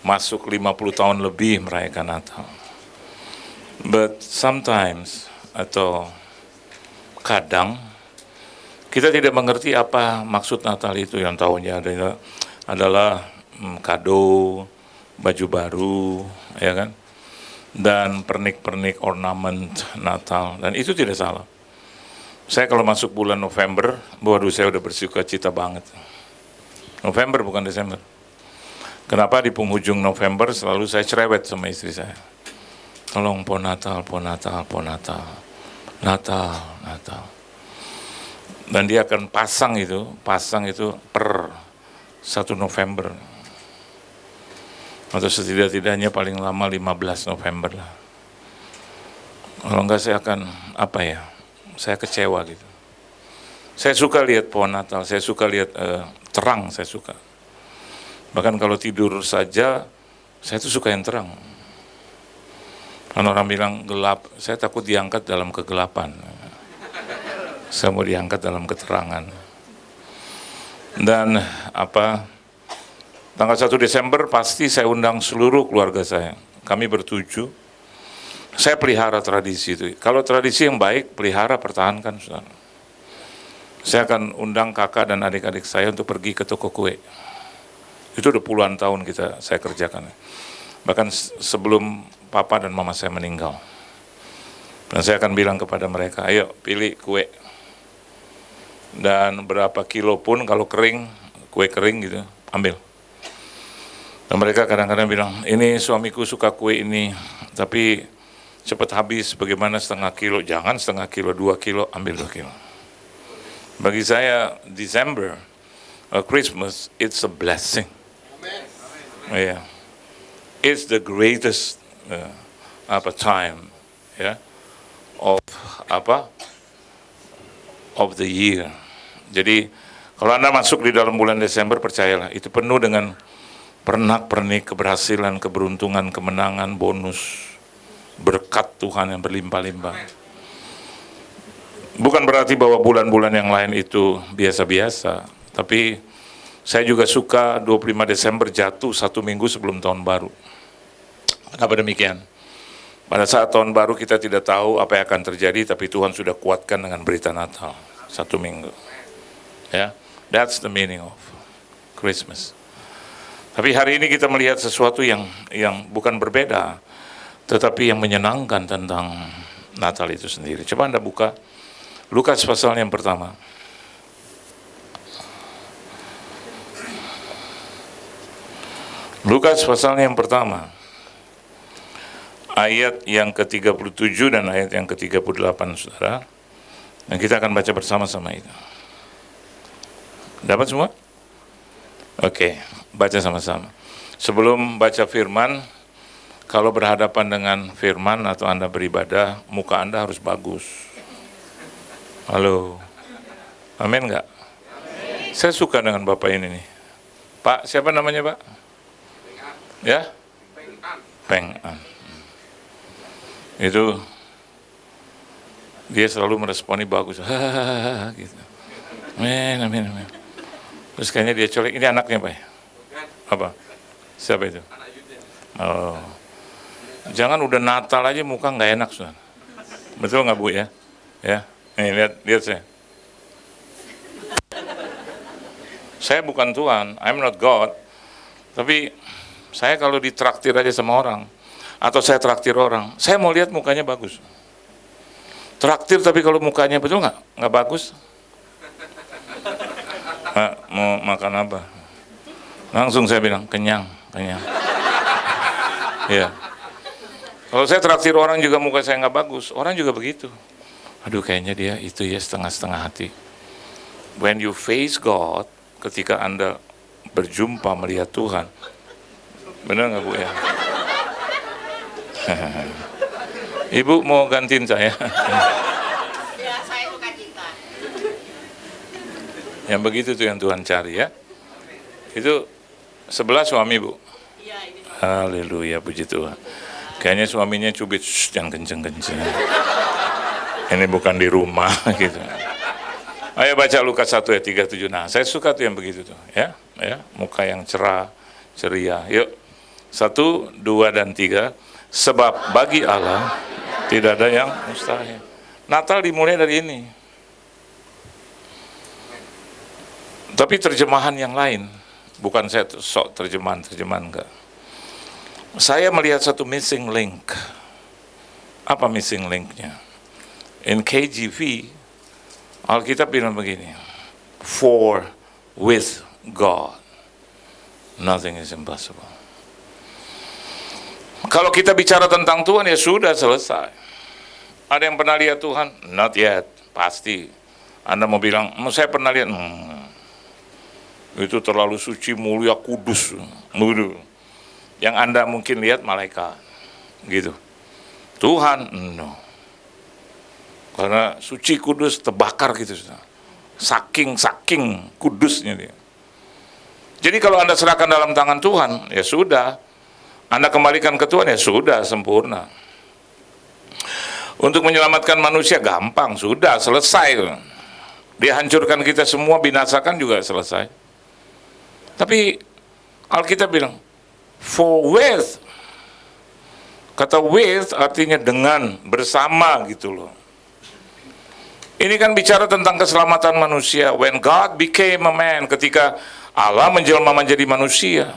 masuk 50 tahun lebih merayakan Natal. But sometimes, atau kadang, kita tidak mengerti apa maksud Natal itu. Yang tahunya adalah kado, baju baru, ya kan, dan pernik-pernik ornament Natal, dan itu tidak salah. Saya kalau masuk bulan November, waduh saya udah bersuka cita banget. November bukan Desember. Kenapa di penghujung November selalu saya cerewet sama istri saya. Tolong po Natal, po Natal, po Natal, Natal, Natal. Dan dia akan pasang itu per 1 November. Atau setidak-tidaknya paling lama 15 November lah. Kalau enggak saya akan, saya kecewa gitu. Saya suka lihat pohon Natal, saya suka lihat terang, saya suka. Bahkan kalau tidur saja, saya tuh suka yang terang. Kalau orang bilang gelap, saya takut diangkat dalam kegelapan. Saya mau diangkat dalam keterangan. Dan tanggal 1 Desember pasti saya undang seluruh keluarga saya. Kami bertujuh. Saya pelihara tradisi itu. Kalau tradisi yang baik, pelihara, pertahankan, saudara. Saya akan undang kakak dan adik-adik saya untuk pergi ke toko kue. Itu udah puluhan tahun saya kerjakan. Bahkan sebelum papa dan mama saya meninggal. Dan saya akan bilang kepada mereka, ayo pilih kue. Dan berapa kilo pun kalau kering, kue kering gitu, ambil. Dan mereka kadang-kadang bilang, ini suamiku suka kue ini, tapi cepat habis, bagaimana setengah kilo? Jangan setengah kilo, 2 kilo, ambil 2 kilo. Bagi saya, December, Christmas, it's a blessing. Yeah. It's the greatest time, of the year. Jadi kalau Anda masuk di dalam bulan Desember, percayalah itu penuh dengan pernak-pernik, keberhasilan, keberuntungan, kemenangan, bonus, berkat Tuhan yang berlimpah-limpah. Bukan berarti bahwa bulan-bulan yang lain itu biasa-biasa, tapi saya juga suka 25 Desember jatuh 1 minggu sebelum tahun baru. Kenapa demikian? Pada saat tahun baru kita tidak tahu apa yang akan terjadi, tapi Tuhan sudah kuatkan dengan berita Natal 1 minggu. Ya, that's the meaning of Christmas. Tapi hari ini kita melihat sesuatu yang bukan berbeda, tetapi yang menyenangkan tentang Natal itu sendiri. Coba Anda buka Lukas pasal yang pertama. Lukas pasal yang pertama. Ayat yang ke-37 dan ayat yang ke-38, saudara. Dan kita akan baca bersama-sama itu. Dapat semua? Oke, baca sama-sama. Sebelum baca firman, kalau berhadapan dengan firman atau Anda beribadah, muka Anda harus bagus. Halo, amin enggak? Amin. Saya suka dengan Bapak ini nih. Pak, siapa namanya Pak? Ya? Peng-an. Itu dia selalu meresponi bagus. Gitu. Amin. Terus kayaknya dia colek, ini anaknya Pak ya? Apa? Siapa itu? Oh. Jangan udah Natal aja muka nggak enak, Saudara. Betul nggak Bu ya? Ya. Nih lihat saya. Saya bukan Tuhan, I'm not God. Tapi saya kalau ditraktir aja sama orang, atau saya traktir orang, saya mau lihat mukanya bagus. Traktir tapi kalau mukanya betul nggak bagus. Mau makan apa? Langsung saya bilang kenyang. Ya. Kalau saya traktir orang juga muka saya nggak bagus, orang juga begitu. Aduh kayaknya dia itu ya setengah-setengah hati. When you face God, ketika Anda berjumpa melihat Tuhan, benar nggak Bu ya? Ibu mau gantiin saya? Ya, saya suka cinta. Yang begitu tuh yang Tuhan cari ya. Itu sebelah suami Bu. Iya, ini. Haleluya, puji Tuhan. Kayaknya suaminya cubit, jangan kenceng-kenceng. Ini bukan di rumah gitu. Ayo baca Lukas 1 ayat 37. Nah, saya suka tuh yang begitu tuh, ya, muka yang cerah, ceria. Yuk, 1, 2, dan 3. Sebab bagi Allah tidak ada yang mustahil. Natal dimulai dari ini. Tapi terjemahan yang lain, bukan saya sok terjemahan enggak. Saya melihat satu missing link. Apa missing linknya? In KJV, Alkitab bilang begini, for with God, nothing is impossible. Kalau kita bicara tentang Tuhan, ya sudah selesai. Ada yang pernah lihat Tuhan? Not yet, pasti. Anda mau bilang, saya pernah lihat, itu terlalu suci, mulia, kudus. Yang Anda mungkin lihat malaikat, gitu. Tuhan, no. Karena suci, kudus, terbakar gitu. Saking kudusnya dia. Jadi kalau Anda serahkan dalam tangan Tuhan, ya sudah. Anda kembalikan ke Tuhan, ya sudah, sempurna. Untuk menyelamatkan manusia gampang, sudah, selesai. Dia hancurkan kita semua, binasakan juga selesai. Tapi Alkitab bilang, for with. Kata with artinya dengan, bersama gitu loh. Ini kan bicara tentang keselamatan manusia. When God became a man, ketika Allah menjelma menjadi manusia.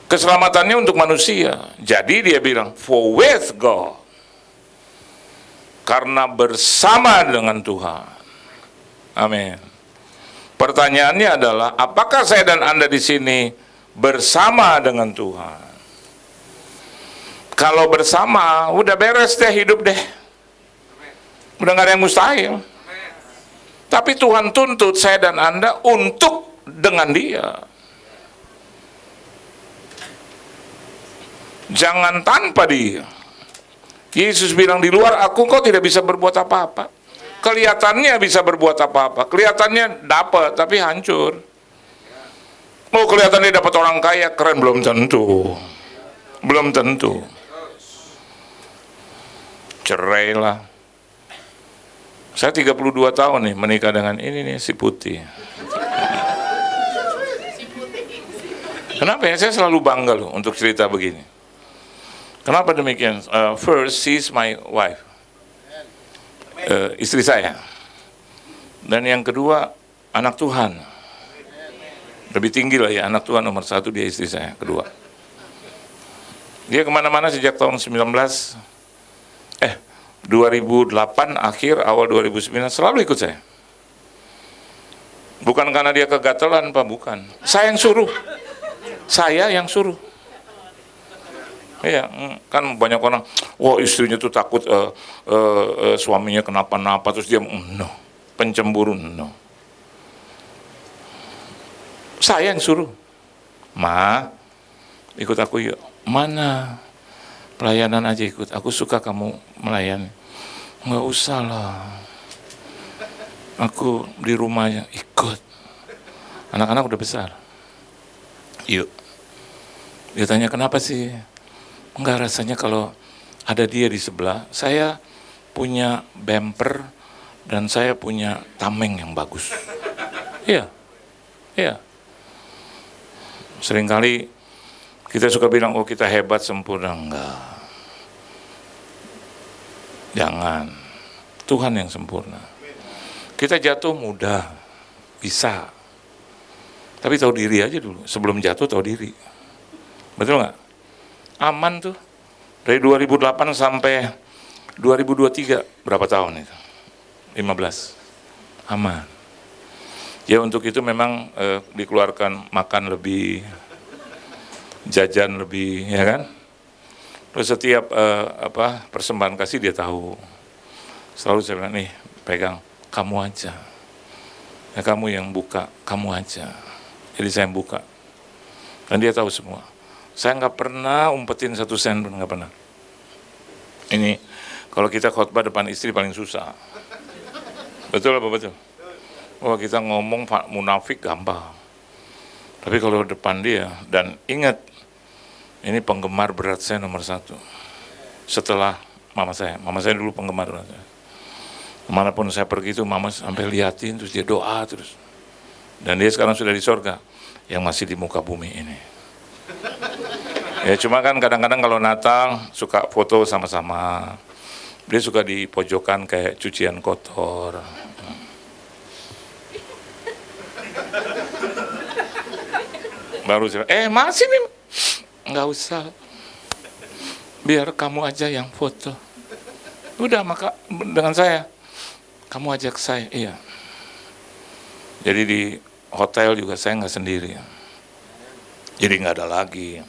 Keselamatannya untuk manusia. Jadi dia bilang, for with God. Karena bersama dengan Tuhan. Amin. Pertanyaannya adalah, apakah saya dan Anda di sini bersama dengan Tuhan? Kalau bersama, udah beres deh hidup deh. Udah gak ada yang mustahil. Tapi Tuhan tuntut saya dan Anda untuk dengan Dia. Jangan tanpa Dia. Yesus bilang, di luar aku kau tidak bisa berbuat apa-apa. Kelihatannya bisa berbuat apa-apa, kelihatannya dapat tapi hancur. Mau kelihatannya dapat orang kaya, keren, belum tentu. Belum tentu. Cerai lah. Saya 32 tahun nih menikah dengan ini nih, si putih. Kenapa ya? Saya selalu bangga loh untuk cerita begini. Kenapa demikian? First, she's my wife. Istri saya. Dan yang kedua, anak Tuhan. Lebih tinggi lah ya, anak Tuhan nomor 1, dia istri saya, kedua. Dia kemana-mana sejak tahun 2008, akhir, awal 2009, selalu ikut saya. Bukan karena dia kegatelan, Pak, bukan. Saya yang suruh. Saya yang suruh. Iya, kan banyak orang, wah istrinya tuh takut suaminya kenapa-napa, terus dia, no, pencemburu, no. Saya yang suruh, Ma, ikut aku yuk. Mana? Pelayanan aja ikut, aku suka kamu melayani. Nggak usah lah, aku di rumahnya ikut. Anak-anak udah besar. Yuk. Dia tanya, kenapa sih? Enggak, rasanya kalau ada dia di sebelah, saya punya bumper dan saya punya tameng yang bagus. Iya, iya. Seringkali kita suka bilang, oh kita hebat, sempurna. Enggak. Jangan. Tuhan yang sempurna. Kita jatuh mudah, bisa. Tapi tahu diri aja dulu. Sebelum jatuh tahu diri. Betul nggak? Aman tuh. Dari 2008 sampai 2023, berapa tahun itu? 15. Aman. Ya untuk itu memang dikeluarkan makan lebih, jajan lebih, ya kan? Terus setiap persembahan kasih dia tahu. Selalu saya bilang, nih pegang, kamu aja. Ya, kamu yang buka, kamu aja. Jadi saya yang buka. Dan dia tahu semua. Saya nggak pernah umpetin 1 sen pun, nggak pernah. Ini kalau kita khotbah depan istri paling susah. Betul apa betul? Wah, kita ngomong munafik gampang. Tapi kalau depan dia, dan ingat, ini penggemar berat saya nomor 1. Setelah mama saya dulu penggemar berat saya. Kemanapun saya pergi itu mama sampai liatin, terus dia doa terus. Dan dia sekarang sudah di sorga, yang masih di muka bumi ini. Ya cuma kan kadang-kadang kalau Natal suka foto sama-sama. Dia suka di pojokan kayak cucian kotor. Baru saya, masih nih. Nggak usah. Biar kamu aja yang foto. Udah, maka dengan saya. Kamu ajak saya, iya. Jadi di hotel juga saya nggak sendiri. Jadi nggak ada lagi.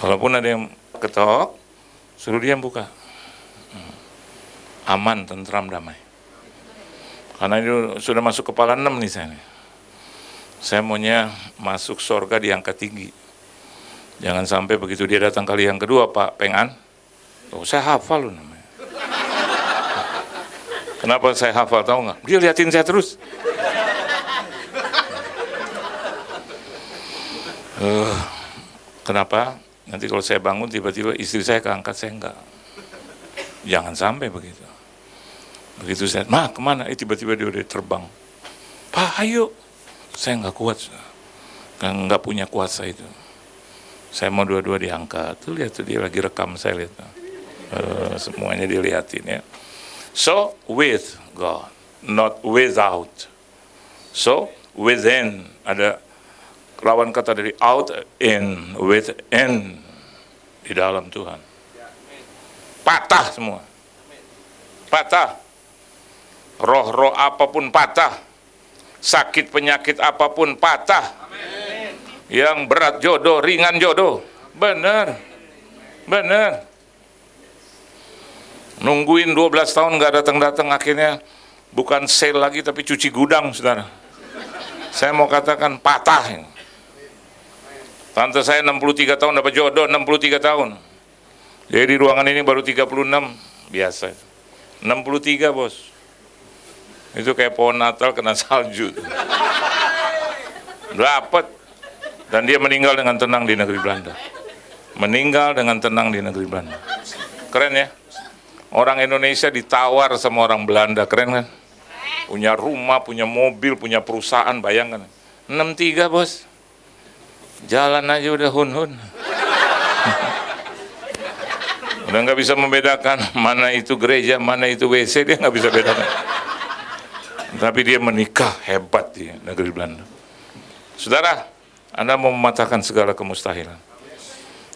Kalaupun ada yang ketok, suruh dia yang buka. Aman, tentram, damai. Karena itu sudah masuk kepala 6 nih saya. Saya maunya masuk surga di angka tinggi. Jangan sampai begitu dia datang kali yang kedua, Pak Pengan. Oh, saya hafal loh namanya. Kenapa saya hafal, tahu nggak? Dia liatin saya terus. Kenapa? Nanti kalau saya bangun tiba-tiba istri saya keangkat, saya enggak. Jangan sampai begitu. Begitu saya, kemana? Tiba-tiba dia udah terbang. Pak, ayo. Saya nggak kuat. Nggak punya kuasa itu. Saya mau dua-dua diangkat. Tuh lihat tuh, dia lagi rekam, saya lihat. Semuanya dilihatin ya. So, with God, not without. So, within, ada lawan kata dari out, in, within, di dalam Tuhan. Patah semua. Patah. Roh-roh apapun patah. Sakit penyakit apapun patah. Yang berat jodoh, ringan jodoh. Benar. Benar. Nungguin 12 tahun nggak datang-datang, akhirnya bukan sale lagi tapi cuci gudang, saudara. Saya mau katakan patah. Tante saya 63 tahun dapat jodoh, 63 tahun. Jadi di ruangan ini baru 36, biasa. 63 bos. Itu kayak pohon Natal kena salju. Dapat. Dan dia meninggal dengan tenang di negeri Belanda. Meninggal dengan tenang di negeri Belanda. Keren ya? Orang Indonesia ditawar sama orang Belanda, keren kan? Punya rumah, punya mobil, punya perusahaan, bayangkan. 63 bos. Jalan aja udah hun-hun. Udah nggak bisa membedakan mana itu gereja, mana itu WC, dia nggak bisa bedakan. Tapi dia menikah, hebat di negeri Belanda. Saudara, Anda mau mematahkan segala kemustahilan.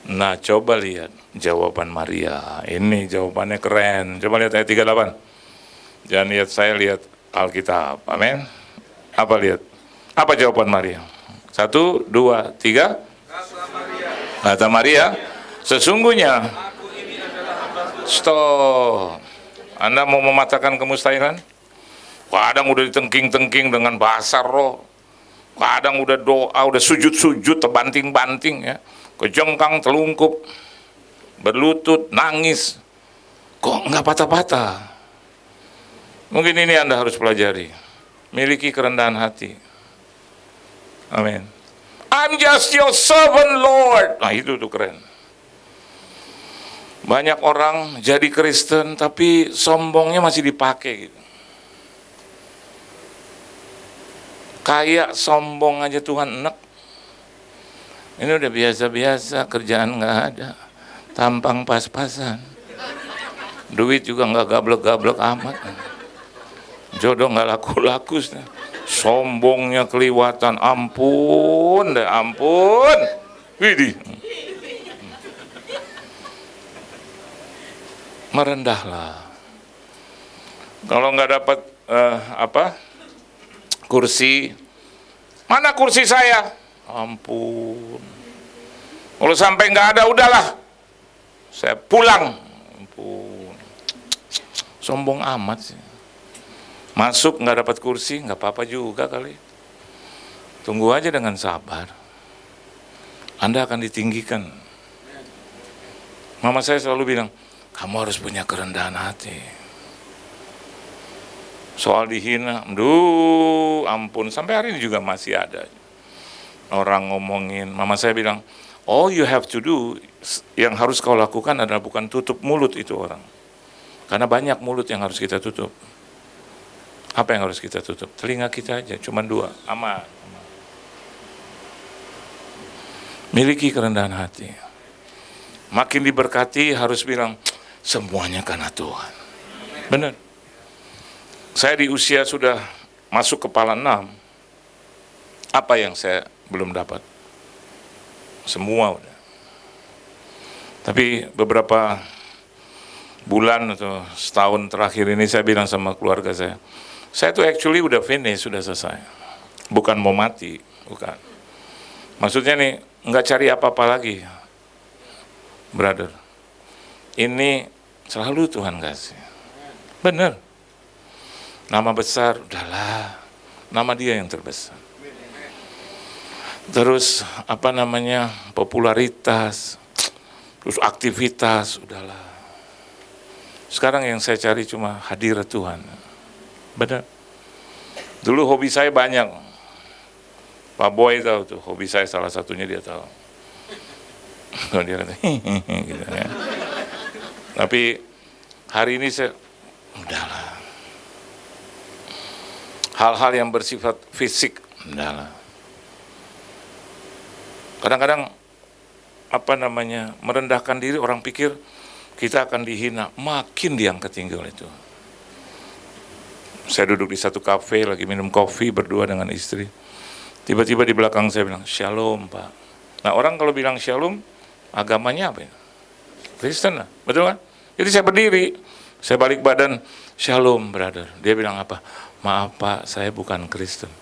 Nah, coba lihat jawaban Maria. Ini jawabannya keren. Coba lihat ayat 38. Jangan lihat saya, lihat Alkitab. Amin. Apa lihat? Apa jawaban Maria? 1, 2, 3. Kata Maria, sesungguhnya. Stop. Anda mau mematahkan kemustahilan? Kadang udah ditengking-tengking dengan bahasa roh. Kadang udah doa, udah sujud-sujud, terbanting-banting ya. Kejengkang, telungkup, berlutut, nangis. Kok nggak patah-patah? Mungkin ini Anda harus pelajari. Miliki kerendahan hati. Amin. I'm just your servant, Lord. Nah itu tuh keren. Banyak orang jadi Kristen tapi sombongnya masih dipakai gitu. Kayak sombong aja Tuhan enak. Ini udah biasa-biasa, kerjaan nggak ada, tampang pas-pasan, duit juga nggak gablek-gablek amat, jodoh nggak laku-laku, sombongnya keliwatan, ampun deh, ampun, widih. Merendahlah. Kalau nggak dapat kursi, mana kursi saya? Ampun. Kalau sampai nggak ada, udahlah, saya pulang. Ampun. Sombong amat sih. Masuk nggak dapat kursi, nggak apa-apa juga kali. Tunggu aja dengan sabar. Anda akan ditinggikan. Mama saya selalu bilang, kamu harus punya kerendahan hati. Soal dihina, ampun, sampai hari ini juga masih ada. Orang ngomongin, mama saya bilang, all you have to do, yang harus kau lakukan adalah bukan tutup mulut itu orang. Karena banyak mulut yang harus kita tutup. Apa yang harus kita tutup? Telinga kita aja, cuma 2, aman. Miliki kerendahan hati. Makin diberkati harus bilang, semuanya karena Tuhan. Benar. Saya di usia sudah masuk kepala 6. Apa yang saya belum dapat? Semua udah. Tapi beberapa bulan atau setahun terakhir ini saya bilang sama keluarga saya tuh actually udah finish, sudah selesai. Bukan mau mati, bukan. Maksudnya nih, nggak cari apa-apa lagi, brother. Ini selalu Tuhan kasih. Bener. Nama besar, udahlah. Nama Dia yang terbesar. Terus popularitas, terus aktivitas, udahlah. Sekarang yang saya cari cuma hadirat Tuhan. Benar. Dulu hobi saya banyak. Pak Boy tahu tuh, hobi saya salah satunya dia tahu. Dia kata, gitu ya. Tapi hari ini saya, udahlah. Hal-hal yang bersifat fisik, udahlah. Kadang-kadang merendahkan diri, orang pikir kita akan dihina, makin diangkat tinggi oleh Tuhan. Saya duduk di satu kafe, lagi minum kopi berdua dengan istri. Tiba-tiba di belakang saya bilang, Shalom Pak. Nah orang kalau bilang Shalom, agamanya apa ya? Kristen lah, betul kan? Jadi saya berdiri, saya balik badan, Shalom brother. Dia bilang apa? Maaf Pak, saya bukan Kristen.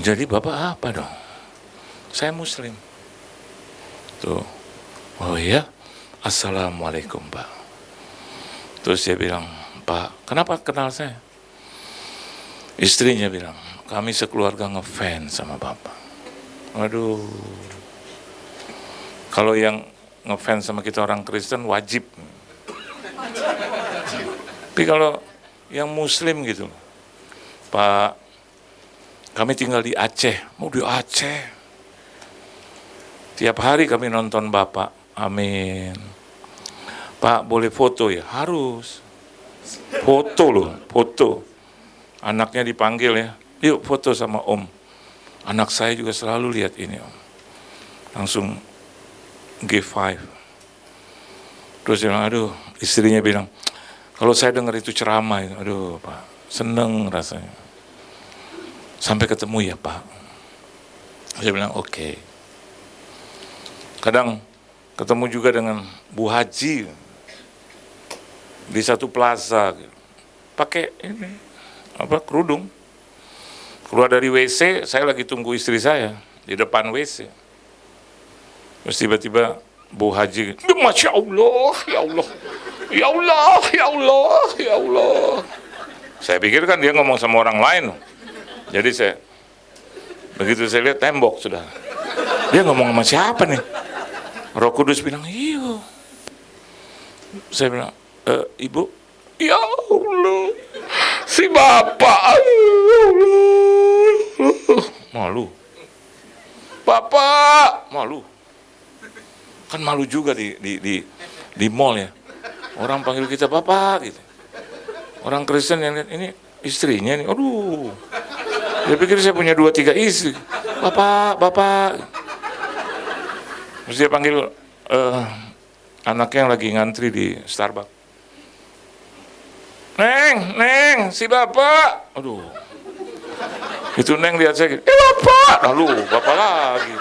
Jadi Bapak apa dong? Saya Muslim. Tuh, oh iya? Assalamualaikum Pak. Terus dia bilang, Pak, kenapa kenal saya? Istrinya bilang, kami sekeluarga ngefans sama Bapak. Waduh. Kalau yang ngefans sama kita orang Kristen wajib. Tapi kalau yang Muslim gitu, Pak, kami tinggal di Aceh. Mau di Aceh. Tiap hari kami nonton Bapak. Amin. Pak, boleh foto ya? Harus. Foto loh, foto. Anaknya dipanggil ya. Yuk foto sama Om. Anak saya juga selalu lihat ini Om. Langsung G5. Terus dia bilang, aduh, istrinya bilang, kalau saya dengar itu ceramah, aduh Pak, seneng rasanya. Sampai ketemu ya Pak. Saya bilang oke. Kadang ketemu juga dengan Bu Haji di satu plaza, pakai ini kerudung. Keluar dari WC, saya lagi tunggu istri saya di depan WC. Terus tiba-tiba Bu Haji, Masya Allah, ya Allah, ya Allah, ya Allah, ya Allah. Saya pikir kan dia ngomong sama orang lain. Jadi begitu saya lihat tembok sudah. Dia ngomong sama siapa nih? Roh Kudus bilang, iya. Saya bilang, Ibu, ya Allah, si Bapak, ya Allah. Malu. Bapak, malu. Kan malu juga di mall ya. Orang panggil kita Bapak gitu. Orang Kristen yang lihat, ini istrinya nih, aduh. Dia pikir saya punya 2-3 istri. Bapak, Bapak. Terus dia panggil anaknya yang lagi ngantri di Starbucks. Neng, si Bapak. Aduh. Itu Neng lihat saya gitu, Bapak. Lalu, Bapak lagi.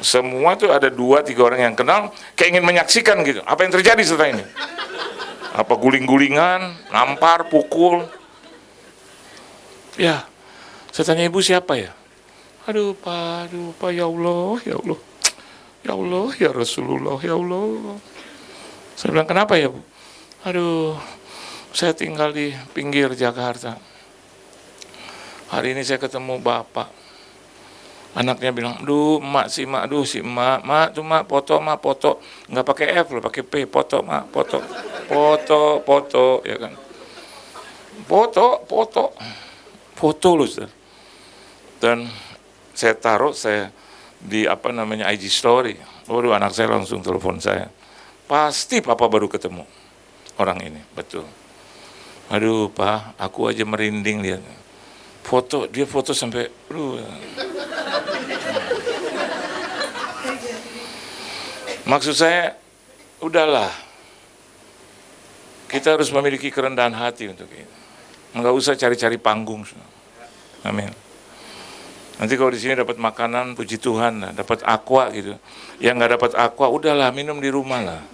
Semua tuh ada 2-3 orang yang kenal, kayak ingin menyaksikan gitu. Apa yang terjadi setelah ini? Apa guling-gulingan, nampar, pukul. Ya, saya tanya ibu siapa ya? Aduh Pak, ya Allah, ya Allah. Ya Allah, ya Rasulullah, ya Allah. Saya bilang, kenapa ya Bu? Aduh, saya tinggal di pinggir Jakarta. Hari ini saya ketemu Bapak. Anaknya bilang, duh emak si emak, mak tuh mak foto. Nggak pakai F loh, pakai P, foto mak, foto, ya kan. Foto loh. Dan saya taruh, di IG story. Waduh, anak saya langsung telepon saya. Pasti Papa baru ketemu orang ini, betul. Aduh Pak, aku aja merinding lihat. Dia foto sampai, Maksud saya, udahlah. Kita harus memiliki kerendahan hati untuk itu. Enggak usah cari-cari panggung. Amin. Nanti kalau di sini dapat makanan, puji Tuhan, dapat aqua gitu. Yang nggak dapat aqua, udahlah minum di rumah lah.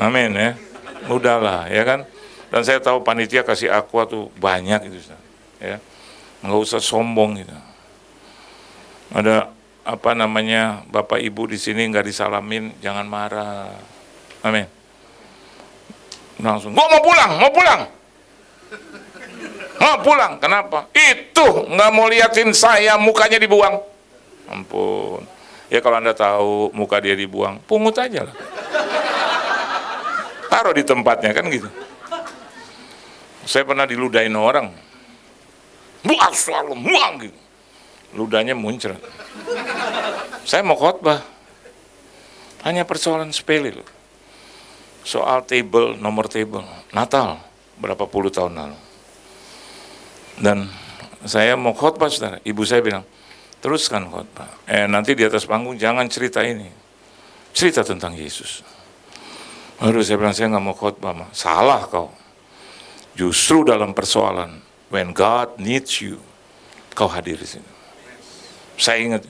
Amin ya. Udahlah, ya kan. Dan saya tahu panitia kasih aqua tuh banyak gitu, ya. Nggak usah sombong gitu. Ada apa namanya, Bapak Ibu di sini nggak disalamin, jangan marah. Amin. Langsung, gua mau pulang. Mau pulang, kenapa? Itu nggak mau liatin saya, mukanya dibuang. Ampun. Ya kalau Anda tahu muka dia dibuang, pungut aja lah. Taruh di tempatnya, kan gitu. Saya pernah diludahin orang. Buang selalu, buang gitu. Ludahnya muncrat. Saya mau khotbah. Hanya persoalan sepele loh. Soal table, nomor table. Natal, berapa puluh tahun lalu. Dan saya mau khotbah, saudara. Ibu saya bilang, teruskan khotbah. Nanti di atas panggung jangan cerita ini. Cerita tentang Yesus. Aduh, saya bilang, saya nggak mau khotbah, Ma. Salah kau. Justru dalam persoalan, when God needs you, kau hadir di sini. Saya ingat.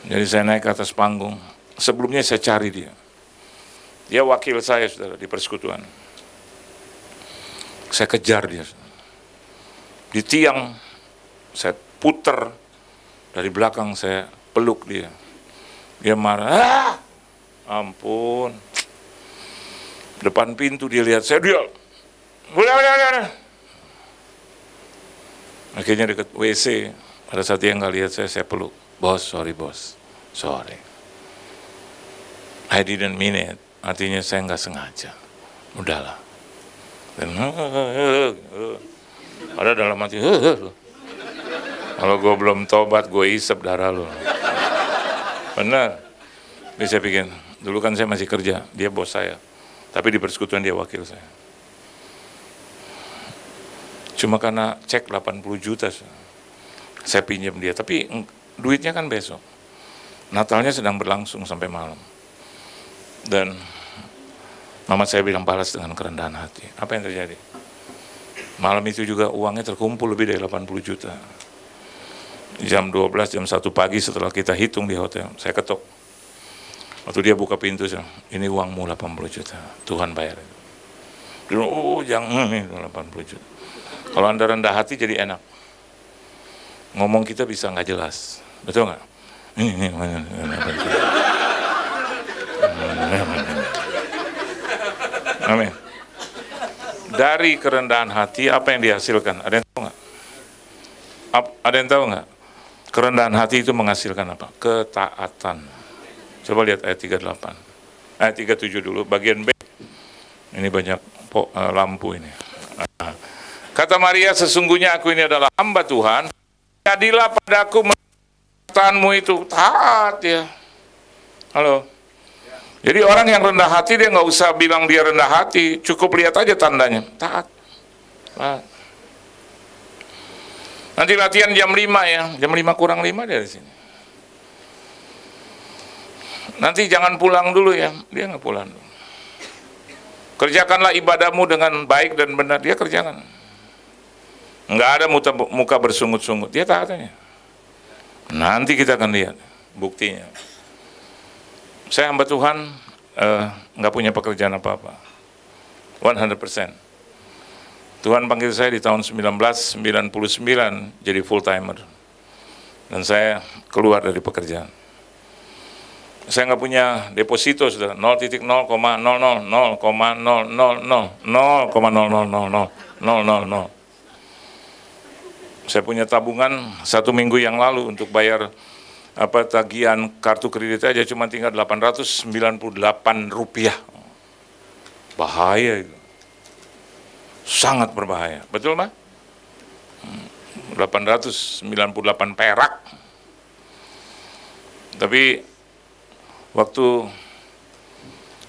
Jadi saya naik ke atas panggung. Sebelumnya saya cari dia. Dia wakil saya, saudara, di persekutuan. Saya kejar dia. Di tiang, saya puter, dari belakang saya peluk dia. Dia marah, ampun. Depan pintu dia lihat saya, dia, udah. Akhirnya dekat WC, pada saat dia nggak lihat saya peluk. Bos, sorry bos, sorry. I didn't mean it, artinya saya nggak sengaja. Udahlah. Dan ada dalam hati, kalau gue belum tobat, gue isep darah lo. Benar. Jadi saya pikir, dulu kan saya masih kerja, dia bos saya. Tapi di persekutuan dia wakil saya. Cuma karena cek 80 juta, saya pinjam dia. Tapi duitnya kan besok. Natalnya sedang berlangsung sampai malam. Dan mama saya bilang balas dengan kerendahan hati. Apa yang terjadi? Malam itu juga uangnya terkumpul lebih dari 80 juta. Jam 12, jam 1 pagi setelah kita hitung di hotel, saya ketok. Waktu dia buka pintu, saya bilang, ini uangmu 80 juta, Tuhan bayar. Dia bilang, oh jangan, ini 80 juta. Kalau Anda rendah hati jadi enak. Ngomong kita bisa nggak jelas, betul nggak? Ini. Amin. Dari kerendahan hati, apa yang dihasilkan? Ada yang tahu nggak? Ada yang tahu nggak? Kerendahan hati itu menghasilkan apa? Ketaatan. Coba lihat ayat 38. Ayat 37 dulu, bagian B. Ini banyak lampu ini. Kata Maria, sesungguhnya aku ini adalah hamba Tuhan. Jadilah padaku perkataanmu itu. Taat ya. Halo. Jadi orang yang rendah hati, dia nggak usah bilang dia rendah hati. Cukup lihat aja tandanya. Taat. Taat. Nanti latihan jam 5 ya. Jam 5 kurang 5 dari sini. Nanti jangan pulang dulu ya. Dia nggak pulang dulu. Kerjakanlah ibadahmu dengan baik dan benar. Dia kerjakan. Nggak ada muka bersungut-sungut. Dia taatnya. Nanti kita akan lihat buktinya. Saya hamba Tuhan, nggak punya pekerjaan apa-apa. 100%. Tuhan panggil saya di tahun 1999 jadi full timer. Dan saya keluar dari pekerjaan. Saya nggak punya deposito, sudah 0,00,000,000,000,000. Saya punya tabungan 1 minggu yang lalu untuk bayar tagihan kartu kredit aja cuma tinggal 898 rupiah. Bahaya itu. Sangat berbahaya. Betul, Mbak? 898 perak. Tapi waktu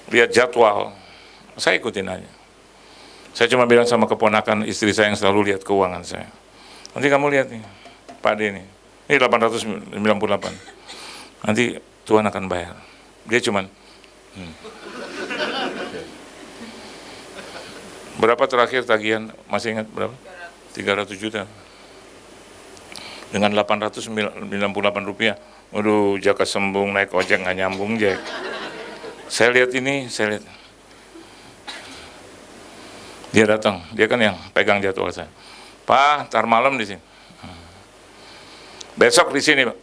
lihat jadwal, saya ikutin aja. Saya cuma bilang sama keponakan istri saya yang selalu lihat keuangan saya. Nanti kamu lihat nih, Pak D nih. Ini 898. Nanti Tuhan akan bayar. Dia cuman, berapa terakhir tagihan? Masih ingat berapa? 300 juta. Dengan 898 rupiah. Waduh, jaka sembung naik ojek nggak nyambung, Jack. Saya lihat ini, dia datang, dia kan yang pegang jadwal saya. Pak, ntar malam di sini. Besok di sini, Pak.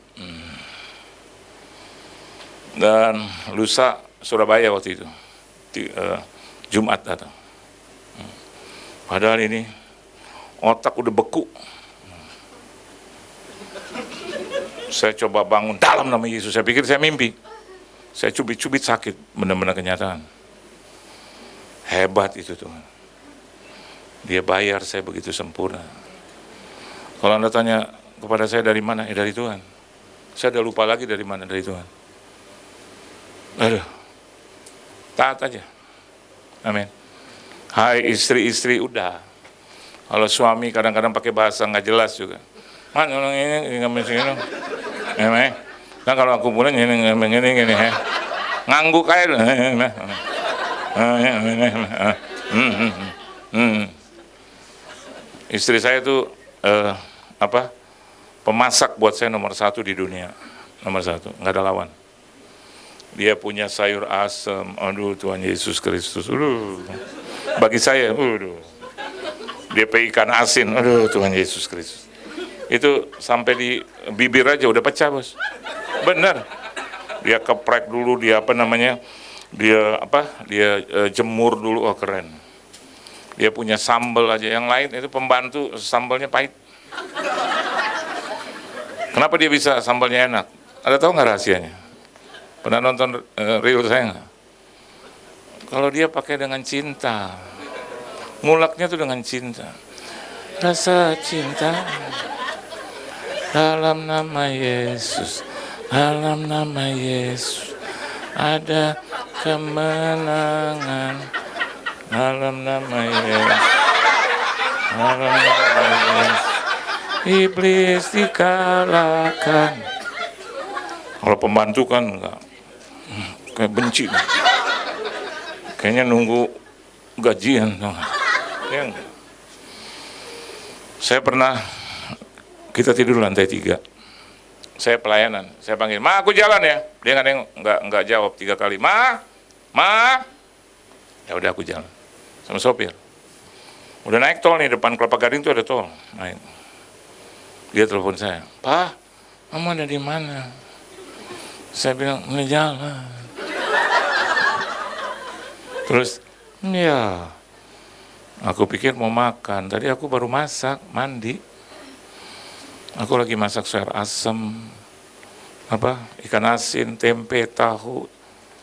Dan lusa Surabaya waktu itu. Jumat datang. Padahal ini otak udah beku. Saya coba bangun dalam nama Yesus. Saya pikir saya mimpi. Saya cubit-cubit sakit. Benar-benar kenyataan. Hebat itu Tuhan. Dia bayar saya begitu sempurna. Kalau Anda tanya kepada saya dari mana? Dari Tuhan. Saya udah lupa lagi dari mana, dari Tuhan. Aduh. Taat aja. Amin. Hai istri-istri, udah. Kalau suami kadang-kadang pakai bahasa nggak jelas juga. Man, orang ini nggak mesti ini. Nah kalau aku pulang ini ngangguk aja. Istri saya itu pemasak buat saya nomor 1 di dunia, nomor 1, nggak ada lawan. Dia punya sayur asam, aduh Tuhan Yesus Kristus, bagi saya, dia pakai ikan asin, aduh Tuhan Yesus Kristus. Itu sampai di bibir aja udah pecah, Bos. Benar. Dia keprek dulu, dia jemur dulu, keren. Dia punya sambal aja, yang lain itu pembantu sambalnya pahit. Kenapa dia bisa sambalnya enak? Ada tahu nggak rahasianya? Pernah nonton reel saya nggak? Kalau dia pakai dengan cinta, ngulaknya tuh dengan cinta. Rasa cinta dalam nama Yesus, dalam nama Yesus ada kemenangan. Dalam nama Yesus, dalam nama Yesus iblis dikalahkan. Kalau pembantu kan enggak, kayak benci, kayaknya nunggu gajian. Ya, saya pernah, kita tidur lantai 3. Saya pelayanan, saya panggil, Ma aku jalan ya. Dia nggak jawab 3 kali, Ma. Ya udah aku jalan sama sopir. Udah naik tol nih, depan Kelapa Gading tuh ada tol. Naik. Dia telepon saya, Pak, Mama ada di mana? Saya bilang, ini jalan. Terus, ya, aku pikir mau makan. Tadi aku baru masak, mandi. Aku lagi masak sayur asam, ikan asin, tempe, tahu,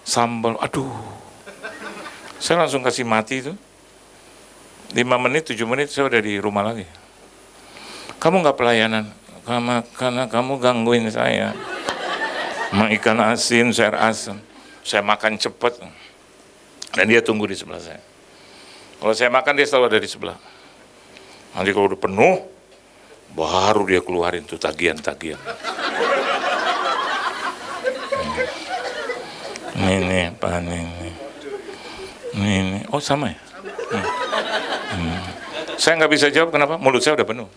sambal. Aduh, saya langsung kasih mati itu. 5 menit, 7 menit saya udah di rumah lagi. Kamu nggak pelayanan? Karena kamu gangguin saya. Ikan asin, sayur asam. Saya makan cepat. Dan dia tunggu di sebelah saya. Kalau saya makan, dia selalu ada di sebelah. Nanti kalau udah penuh, baru dia keluarin tuh tagihan-tagihan. Ini, Pak, ini. Oh, sama ya? Saya nggak bisa jawab, kenapa? Mulut saya udah penuh.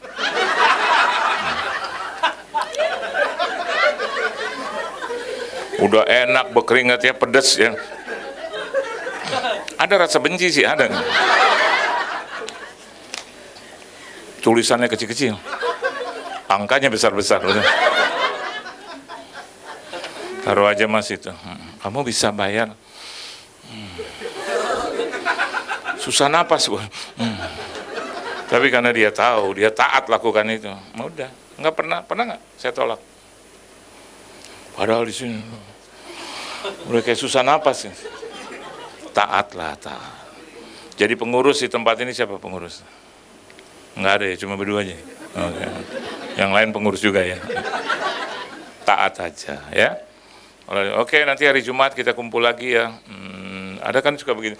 Udah enak, berkeringat ya, pedas ya. Ada rasa benci sih, ada. Tulisannya kecil-kecil. Angkanya besar-besar. Taruh aja Mas itu. Kamu bisa bayar. Susah napas. Tapi karena dia tahu, dia taat lakukan itu. Udah, nggak pernah nggak saya tolak. Padahal di sini udah kayak susah napas. Taatlah, taat. Jadi pengurus di tempat ini siapa pengurus? Nggak ada ya, cuma berdua aja. Okay. Yang lain pengurus juga ya. Taat aja ya. Oke, nanti hari Jumat kita kumpul lagi ya. Ada kan suka begini.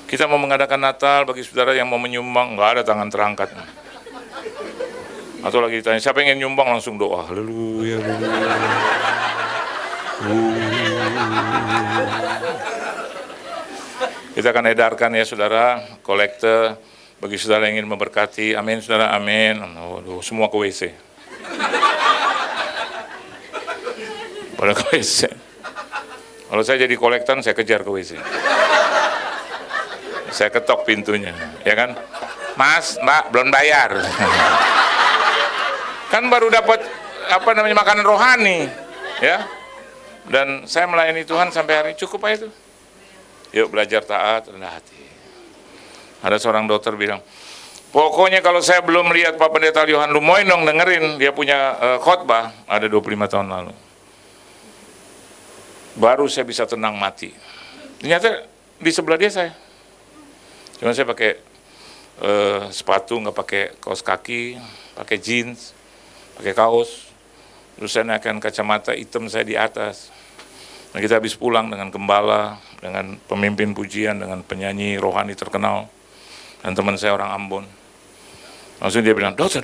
Kita mau mengadakan Natal bagi saudara yang mau menyumbang, nggak ada tangan terangkat. Atau lagi ditanya, siapa yang ingin nyumbang, langsung doa. Haleluya, haleluya. Kita akan edarkan ya saudara, kolekte bagi saudara yang ingin memberkati. Amin saudara, amin. Waduh, semua ke WC. Pada ke WC. Kalau saya jadi kolektan, saya kejar ke WC. Saya ketok pintunya, ya kan? Mas, Mbak, belum bayar. Kan baru dapat makanan rohani, ya. Dan saya melayani Tuhan sampai hari cukup aja itu. Yuk belajar taat, rendah hati. Ada seorang dokter bilang, pokoknya kalau saya belum lihat Pak Pendeta Yohan Lumoinong dengerin dia punya khotbah ada 25 tahun lalu, baru saya bisa tenang mati. Ternyata di sebelah dia saya. Cuma saya pakai sepatu, nggak pakai kaos kaki, pakai jeans, pakai kaos. Terus saya naikkan kacamata hitam saya di atas. Nah, kita habis pulang dengan gembala, dengan pemimpin pujian, dengan penyanyi rohani terkenal, dan teman saya orang Ambon. Langsung dia bilang, dokter.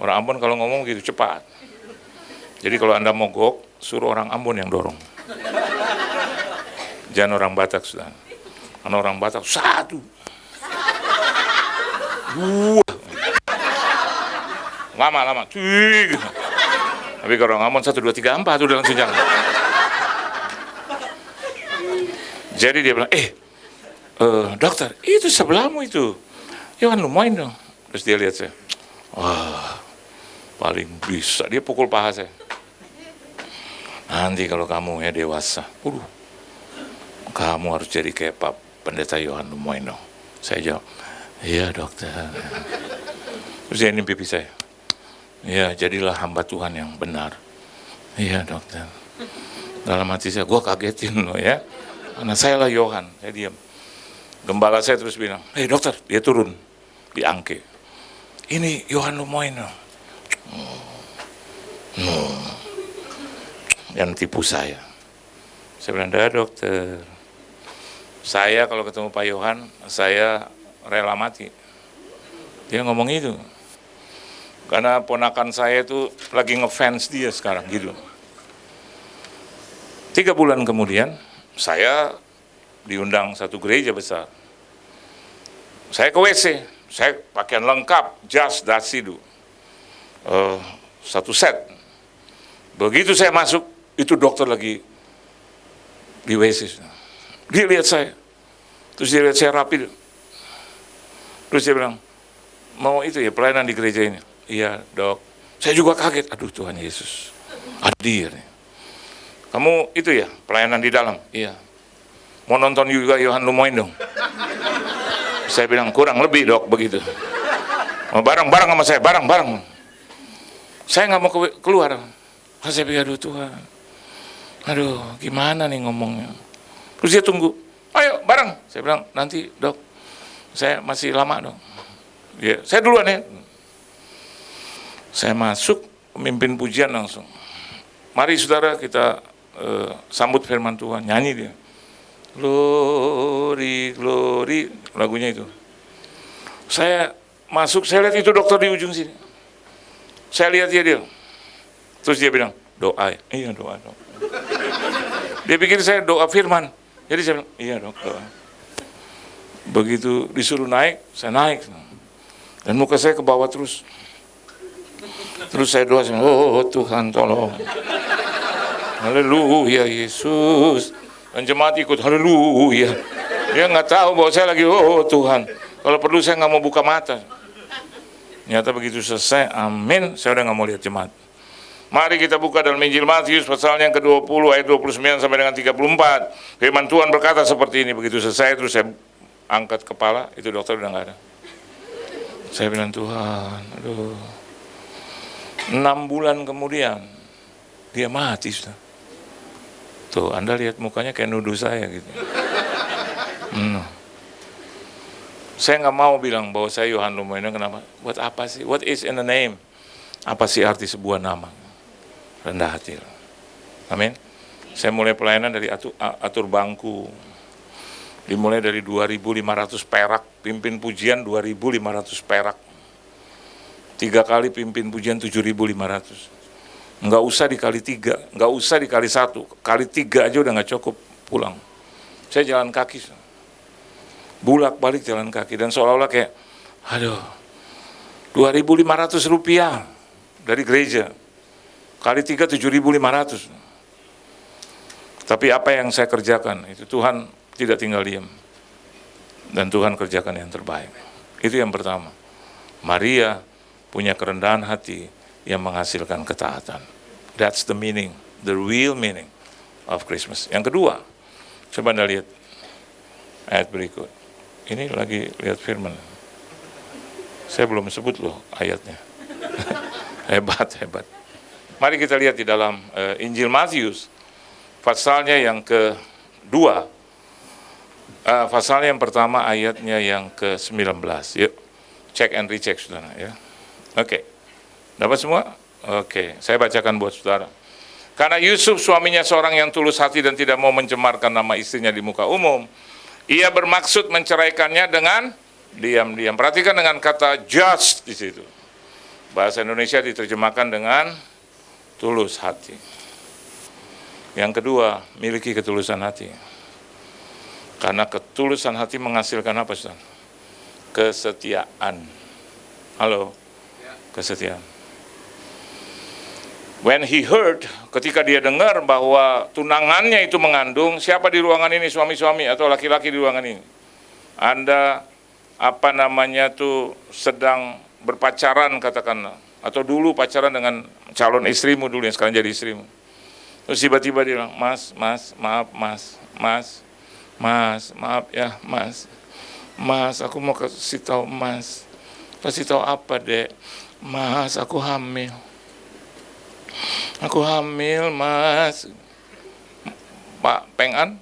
Orang Ambon kalau ngomong gitu cepat. Jadi kalau Anda mogok, suruh orang Ambon yang dorong. Jangan orang Batak, sudah. Karena orang Batak, 1, 2. Lama, 3. Tapi kalau orang Ambon 1, 2, 3, 4 udah langsung jalan. Jadi dia bilang, dokter, itu sebelahmu itu. Yohan Lumoinong. Terus dia lihat saya, wah, paling bisa. Dia pukul paha saya. Nanti kalau kamu ya dewasa, kamu harus jadi kayak Pak Pendeta Yohan Lumoinong. Saya jawab, iya dokter. Terus dia ini pipi saya. Ya, jadilah hamba Tuhan yang benar. Iya dokter. Dalam hati saya, gue kagetin loh ya. Karena saya lah Yohan, saya diam. Gembala saya terus bilang, dokter, dia turun di angke. Ini Yohan Lumoinong. Yang tipu saya. Saya bilang, dah dokter. Saya kalau ketemu Pak Yohan, saya rela mati. Dia ngomong itu. Karena ponakan saya itu lagi ngefans dia sekarang gitu. 3 bulan kemudian, saya diundang satu gereja besar. Saya ke WC, saya pakaian lengkap, jas, dasi itu. 1 set. Begitu saya masuk, itu dokter lagi di WC. Dia lihat saya, terus dia lihat saya rapi. Terus dia bilang, mau itu ya pelayanan di gereja ini? Iya dok. Saya juga kaget, aduh Tuhan Yesus, hadir. Kamu itu ya pelayanan di dalam? Iya. Mau nonton juga Yohan Lumoinong? Saya bilang kurang lebih dok begitu. Bareng-bareng sama saya, bareng-bareng. Saya nggak mau keluar. Saya pikir aduh Tuhan, aduh gimana nih ngomongnya. Terus dia tunggu, ayo bareng. Saya bilang nanti dok, saya masih lama dok. Ya, saya duluan ya. Saya masuk, pemimpin pujian langsung. Mari saudara kita sambut firman Tuhan, nyanyi dia. Glory, glory, lagunya itu. Saya masuk, saya lihat itu dokter di ujung sini. Saya lihat dia. Terus dia bilang, doa ya? Iya doa. Dia pikir saya doa firman. Jadi saya bilang, iya dok, doa. Begitu disuruh naik, saya naik. Dan muka saya ke bawah terus. Terus saya doa, oh Tuhan tolong. Haleluya Yesus. Dan jemaat ikut, haleluya. Dia nggak tahu bahwa saya lagi, oh Tuhan. Kalau perlu saya nggak mau buka mata. Ternyata begitu selesai, amin, saya udah nggak mau lihat jemaat. Mari kita buka dalam Injil Matius pasal yang ke-20 ayat 29 sampai dengan 34. Firman Tuhan berkata seperti ini. Begitu selesai terus saya angkat kepala, itu dokter udah nggak ada. Saya bilang Tuhan, aduh. 6 bulan kemudian dia mati sudah. Tuh Anda lihat mukanya kayak nuduh saya gitu. Saya nggak mau bilang bahwa saya Yohan Lumoinong. Kenapa? Buat apa sih? What is in the name? Apa sih arti sebuah nama? Rendah hati. Amin. Saya mulai pelayanan dari atur bangku. Dimulai dari 2.500 perak. Pimpin pujian 2.500 perak. 3 kali pimpin pujian 7.500. Nggak usah dikali 3, nggak usah dikali 1, kali 3 aja udah nggak cukup pulang. Saya jalan kaki, bulak-balik jalan kaki, dan seolah-olah kayak, aduh, 2.500 rupiah dari gereja, kali 3 7.500. Tapi apa yang saya kerjakan, itu Tuhan tidak tinggal diam. Dan Tuhan kerjakan yang terbaik. Itu yang pertama. Maria punya kerendahan hati yang menghasilkan ketaatan. That's the meaning, the real meaning of Christmas. Yang kedua, coba Anda lihat ayat berikut. Ini lagi lihat firman. Saya belum sebut loh ayatnya. Hebat. Mari kita lihat di dalam Injil Matius, pasalnya yang kedua, pasalnya yang pertama ayatnya yang ke-19. Yuk, cek and recheck saudara ya. Oke. Dapat semua? Oke, saya bacakan buat saudara. Karena Yusuf suaminya seorang yang tulus hati dan tidak mau mencemarkan nama istrinya di muka umum, ia bermaksud menceraikannya dengan diam-diam. Perhatikan dengan kata just di situ. Bahasa Indonesia diterjemahkan dengan tulus hati. Yang kedua, miliki ketulusan hati. Karena ketulusan hati menghasilkan apa, saudara? Kesetiaan. Halo? Kesetiaan. When he heard, ketika dia dengar bahwa tunangannya itu mengandung, siapa di ruangan ini suami-suami atau laki-laki di ruangan ini? Anda sedang berpacaran katakanlah, atau dulu pacaran dengan calon istrimu dulu yang sekarang jadi istrimu. Terus tiba-tiba dia bilang, mas, maaf ya mas, aku mau kasih tahu mas. Kasih tahu apa dek? Mas, aku hamil mas. Pak Pengan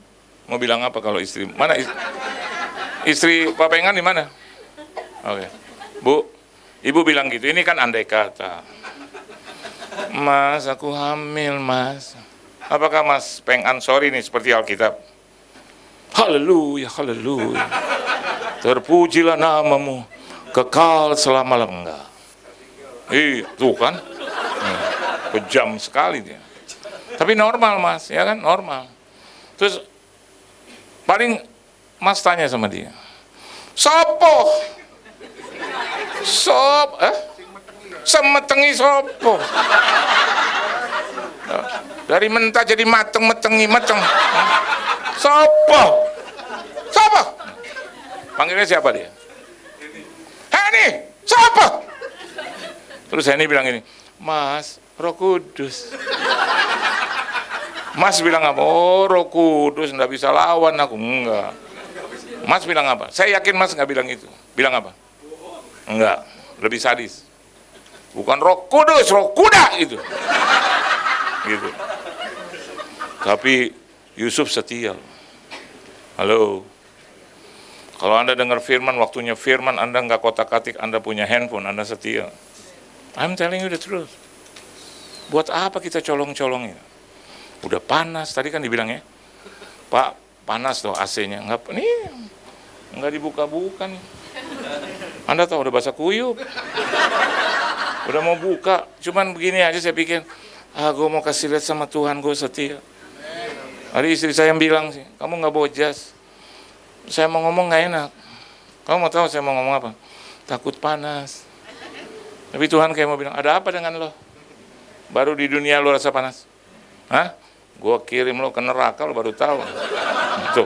mau bilang apa kalau istri? Mana istri Pak Pengan di mana? Oke. Bu, ibu bilang gitu. Ini kan andai kata. Mas, aku hamil mas. Apakah Mas Pengan sorry nih seperti Alkitab? Haleluya. Terpujilah namamu kekal selama-lamanya. Itu kan. Kejam sekali dia. Tapi normal mas, ya kan, normal. Terus paling mas tanya sama dia, sopo? Semetengi sopo? Dari mentah jadi mateng. Sopo? Panggilnya siapa dia? Heni, sopo? Terus Heni bilang ini, mas, Roh Kudus. Mas bilang apa? Oh, Roh Kudus, enggak bisa lawan aku. Enggak. Mas bilang apa? Saya yakin mas enggak bilang itu. Bilang apa? Enggak, lebih sadis. Bukan Roh Kudus, Roh Kuda itu. Gitu. Tapi Yusuf setia. Halo. Kalau Anda dengar firman, waktunya firman, Anda enggak kotak-katik, Anda punya handphone, Anda setia. I'm telling you the truth. Buat apa kita colong-colongin? Udah panas, tadi kan dibilangnya, Pak, panas tuh AC-nya. Enggak dibuka-buka nih. Anda tahu udah basah kuyup. Udah mau buka, cuman begini aja saya pikir, gue mau kasih lihat sama Tuhan, gue setia. Hari istri saya yang bilang sih, kamu nggak bawa jas. Saya mau ngomong nggak enak. Kamu mau tahu saya mau ngomong apa? Takut panas. Tapi Tuhan kayak mau bilang, ada apa dengan lo? Baru di dunia lo rasa panas? Hah? Gua kirim lo ke neraka lo baru tahu. Tuh.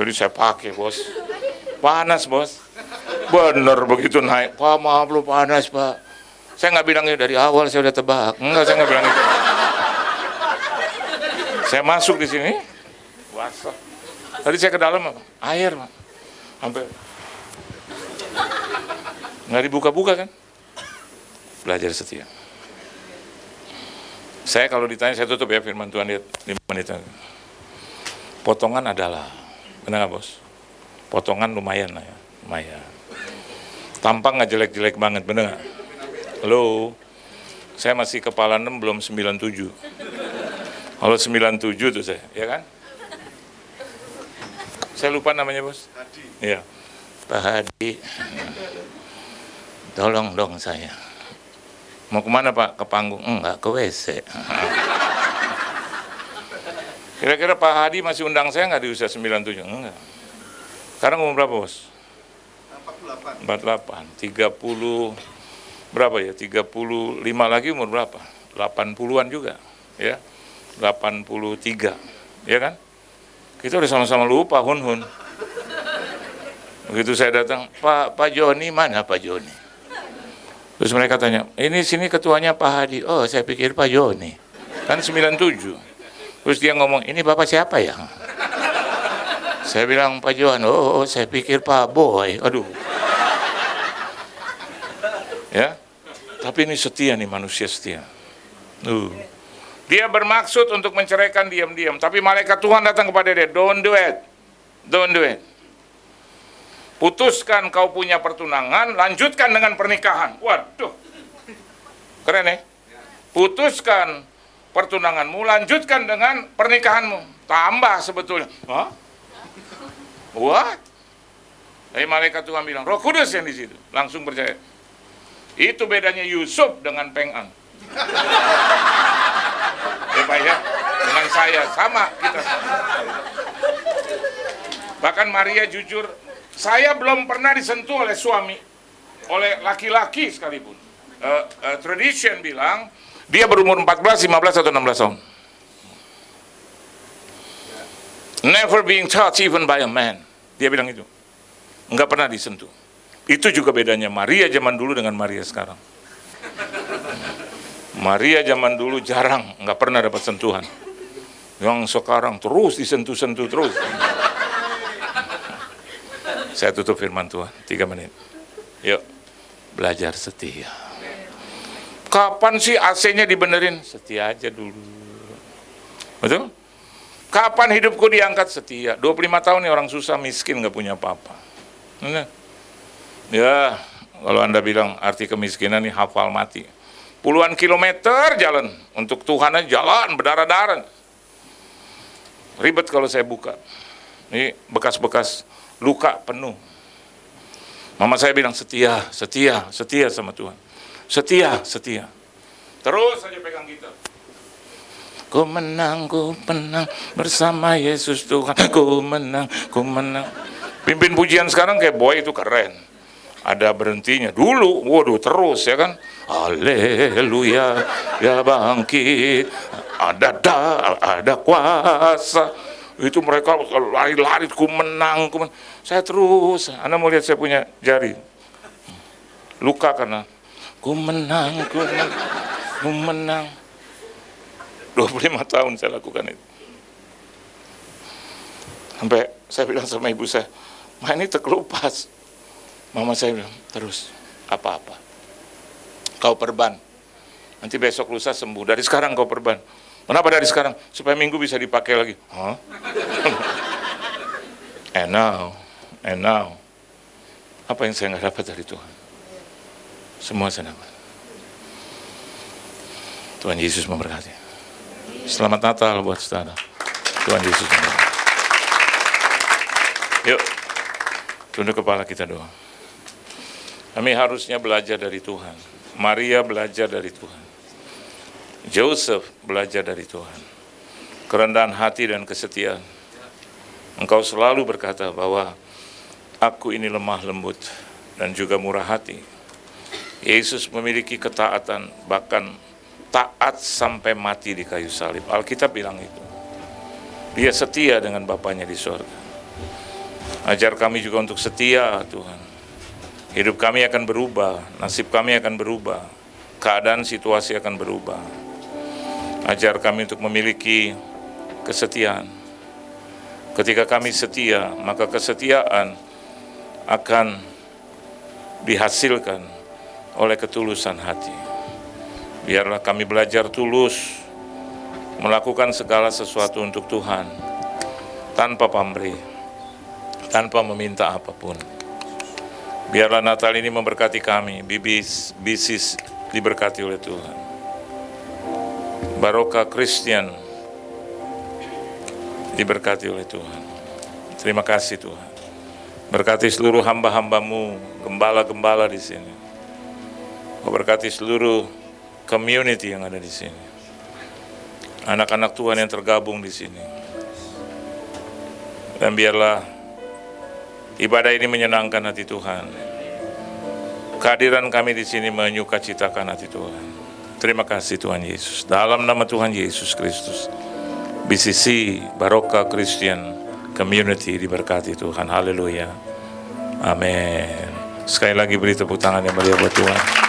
Jadi saya pakai bos. Panas bos. Bener begitu naik. Pak maaf lo panas pak. Saya nggak bilang itu dari awal, saya udah tebak. Enggak, saya nggak bilang itu. Saya masuk di sini. Basah. Tadi saya ke dalam apa? Air pak. Sampai nggak dibuka-buka kan? Belajar setia. Saya kalau ditanya, saya tutup ya firman Tuhan, lihat 5 menit. Potongan adalah, benar nggak bos? Potongan lumayan lah ya, lumayan. Tampang nggak jelek-jelek banget, benar nggak? Halo, saya masih kepala 6 belum 97. Kalau 97 tuh saya, ya kan? Saya lupa namanya bos. Iya, Pak Hadi. Tolong dong saya. Mau kemana Pak? Ke panggung? Enggak, ke WC. Kira-kira Pak Hadi masih undang saya nggak di usia 97? Enggak. Sekarang umur berapa, Bos? 48. 30 berapa ya? 35 lagi umur berapa? 80-an juga, ya. 83, ya kan? Kita udah sama-sama lupa, Hun. Begitu saya datang, Pak Joni, mana Pak Joni? Terus mereka tanya, ini sini ketuanya Pak Hadi. Oh, saya pikir Pak Joni. Kan 97. Terus dia ngomong, ini Bapak siapa ya? Saya bilang, Pak Johan. Oh, saya pikir Pak Boy. Aduh. Ya, tapi ini setia nih, manusia setia. Dia bermaksud untuk menceraikan diam-diam, tapi malaikat Tuhan datang kepada dia, don't do it. Putuskan kau punya pertunangan, lanjutkan dengan pernikahan. Waduh, keren ya? Putuskan pertunanganmu, lanjutkan dengan pernikahanmu. Tambah sebetulnya. Hah? What? Tapi malaikat Tuhan bilang, Roh Kudus yang di situ. Langsung percaya. Itu bedanya Yusuf dengan Peng-an. Ya Pak ya, dengan saya sama, kita sama. Bahkan Maria jujur, saya belum pernah disentuh oleh suami, oleh laki-laki sekalipun. Tradition bilang dia berumur 14, 15 atau 16 tahun. Never being touched even by a man. Dia bilang itu. Enggak pernah disentuh. Itu juga bedanya Maria zaman dulu dengan Maria sekarang. Maria zaman dulu jarang, enggak pernah dapat sentuhan. Yang sekarang terus disentuh-sentuh terus. Saya tutup firman Tuhan, 3 menit. Yuk, belajar setia. Kapan sih AC-nya dibenerin? Setia aja dulu. Betul? Kapan hidupku diangkat? Setia. 25 tahun nih orang susah, miskin, nggak punya apa-apa. Ya, kalau Anda bilang arti kemiskinan nih hafal mati. Puluhan kilometer jalan. Untuk Tuhan aja jalan, berdarah-darah. Ribet kalau saya buka. Ini bekas-bekas luka penuh. Mama saya bilang setia sama Tuhan. Setia. Terus saja pegang gitar. Ku menang bersama Yesus Tuhan. Ku menang. Pimpin pujian sekarang kayak Boy itu keren. Ada berhentinya. Dulu, waduh terus ya kan. Haleluya, ya bangkit. Ada kuasa. Itu mereka lari-lari, ku menang. Saya terus. Anda mau lihat saya punya jari. Luka karena ku menang. 25 tahun saya lakukan itu. Sampai saya bilang sama ibu saya, Ma ini terkelupas. Mama saya bilang, terus apa-apa. Kau perban. Nanti besok lusa sembuh. Dari sekarang kau perban. Kenapa dari sekarang? Supaya minggu bisa dipakai lagi. Hah? And now. Apa yang saya nggak dapat dari Tuhan? Semua saya dapat. Tuhan Yesus memberkati. Selamat Natal buat saudara. Tuhan Yesus memberkati. Yuk, tunduk kepala kita doa. Kami harusnya belajar dari Tuhan. Maria belajar dari Tuhan. Joseph belajar dari Tuhan. Kerendahan hati dan kesetiaan. Engkau selalu berkata bahwa aku ini lemah lembut dan juga murah hati. Yesus memiliki ketaatan, bahkan taat sampai mati di kayu salib. Alkitab bilang itu. Dia setia dengan Bapanya di sorga. Ajar kami juga untuk setia, Tuhan. Hidup kami akan berubah, nasib kami akan berubah, keadaan situasi akan berubah. Ajar kami untuk memiliki kesetiaan. Ketika kami setia, maka kesetiaan akan dihasilkan oleh ketulusan hati. Biarlah kami belajar tulus, melakukan segala sesuatu untuk Tuhan, tanpa pamrih, tanpa meminta apapun. Biarlah Natal ini memberkati kami, bisis diberkati oleh Tuhan. Barokah Kristen diberkati oleh Tuhan. Terima kasih Tuhan. Berkati seluruh hamba-hambamu, gembala-gembala di sini. Berkati seluruh community yang ada di sini. Anak-anak Tuhan yang tergabung di sini. Dan biarlah ibadah ini menyenangkan hati Tuhan. Kehadiran kami di sini menyukacitakan hati Tuhan. Terima kasih Tuhan Yesus. Dalam nama Tuhan Yesus Kristus, BCC Barokah Christian Community diberkati Tuhan. Haleluya. Amin. Sekali lagi beri tepuk tangan yang meriah buat Tuhan.